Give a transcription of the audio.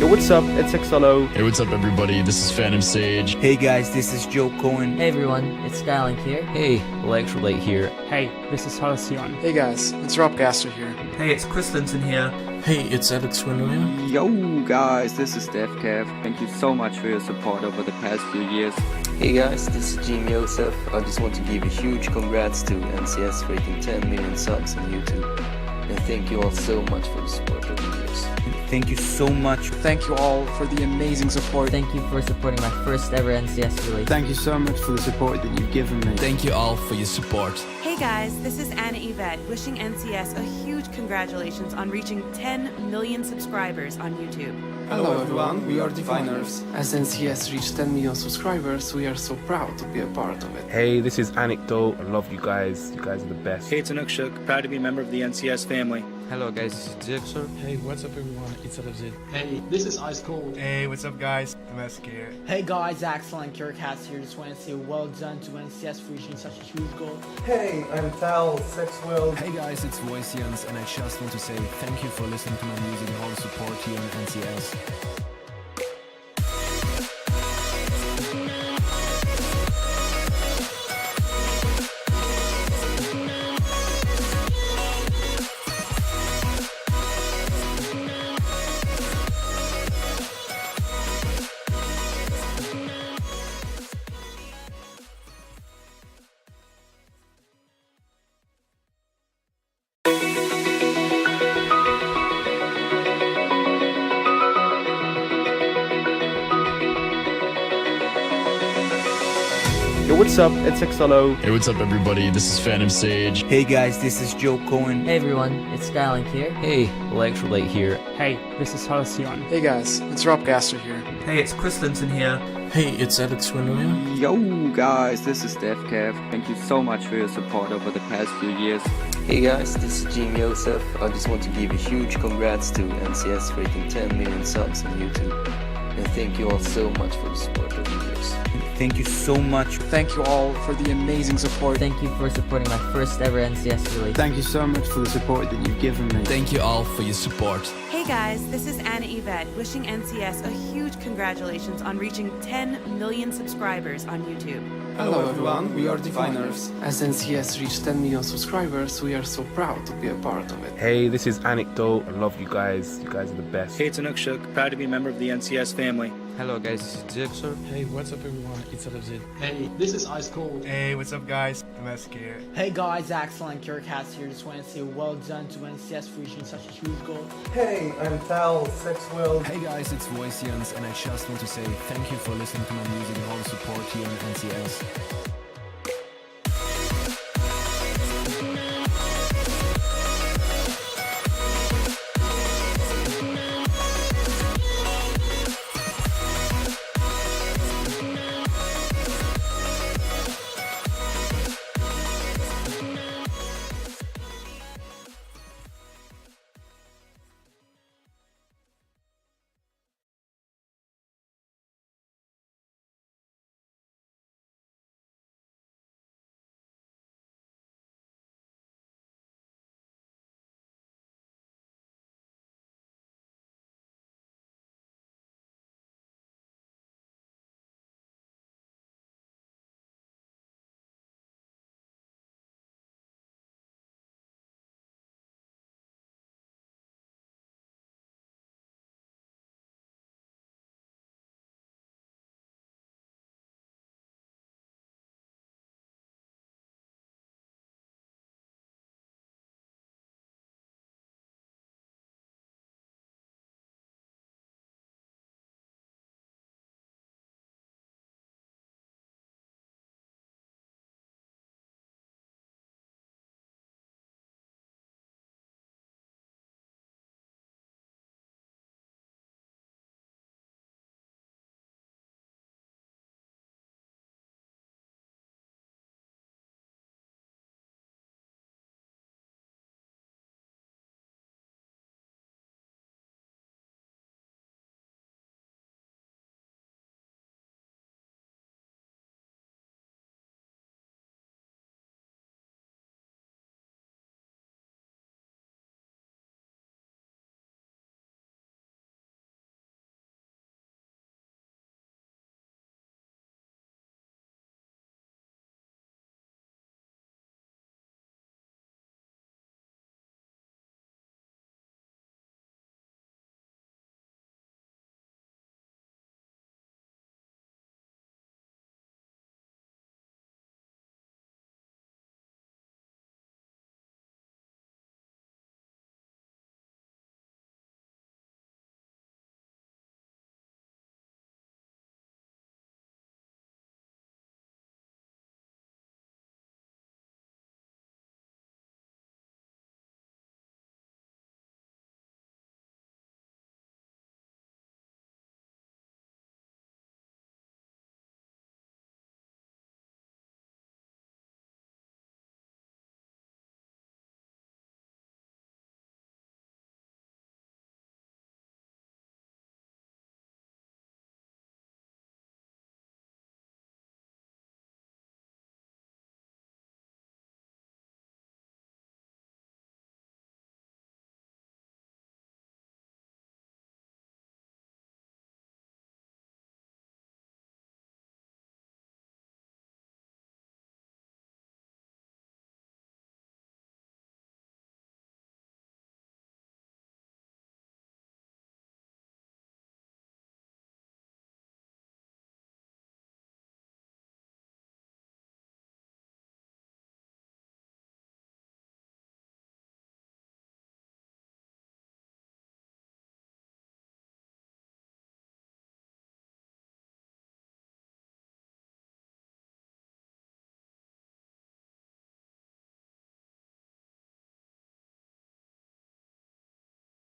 Yo, what's up? It's XLO. Hey, what's up, everybody? This is Phantom Sage. Hey guys, this is Joe Cohen. Hey everyone, it's Skylink here. Hey, f.ight here. Hey, this is Halcyon. Hey guys, it's Rob Gaster here. Hey, it's Chris Linton here. Hey, it's Alex Grandeer. Yo guys, this is DevCav. Thank you so much for your support over the past few years. Hey guys, this is Jim Joseph. I just want to give a huge congrats to NCS for hitting 10 million subs on YouTube. And thank you all so much for the support over the years. Thank you so much. Thank you all for the amazing support. Thank you for supporting my first ever NCS release. Thank you so much for the support that you've given me. Thank you all for your support. Hey guys, this is Anna Yvette wishing NCS a huge congratulations on reaching 10 million subscribers on YouTube. Hello everyone, we are Diviners. As NCS reached 10 million subscribers, we are so proud to be a part of it. Hey, this is Anecdote. I love you guys. You guys are the best. Hey, it's Anukshuk. Proud to be a member of the NCS family. Hello guys, this is Jackson. Hey, what's up everyone? It's Brazier. Hey, this is Ice Cold. Hey, what's up guys? Mask here. Hey guys, Axel and Kirkhat here. Just want to say well done to NCS for reaching such a huge goal. Hey, I'm Tal, Sexworld. Hey guys, it's Voicians, and I just want to say thank you for listening to my music and all the support here on NCS. Yo, what's up? It's XLO. Hey, what's up, everybody? This is Phantom Sage. Hey guys, this is Joe Cohen. Hey everyone, it's Skylink here. Hey, f.ight here. Hey, this is Halcyon. Hey guys, it's Rob Gaster here. Hey, it's Chris Linton here. Hey, it's Alex Grandeer. Yo guys, this is DevCav. Thank you so much for your support over the past few years. Hey guys, this is Jim Joseph. I just want to give a huge congrats to NCS for hitting 10 million subs on YouTube. And thank you all so much for the support over the years. Thank you so much. Thank you all for the amazing support. Thank you for supporting my first ever NCS release. Thank you so much for the support that you've given me. Thank you all for your support. Hey guys, this is Anna Yvette wishing NCS a huge congratulations on reaching 10 million subscribers on YouTube. Hello everyone, we are Diviners. As NCS reached 10 million subscribers, we are so proud to be a part of it. Hey, this is Anecdote. I love you guys. You guys are the best. Hey, it's Anukshuk. Proud to be a member of the NCS family. Hello guys, this is Jackson. Hey, what's up everyone? It's Brazier. Hey, this is Ice Cold. Hey, what's up guys? Mask here. Hey guys, Axel and Kirkhat here. Just want to say well done to NCS for reaching such a huge goal. Hey, I'm Tal, Sexworld. Hey guys, it's Voicians, and I just want to say thank you for listening to my music and all the support here on NCS.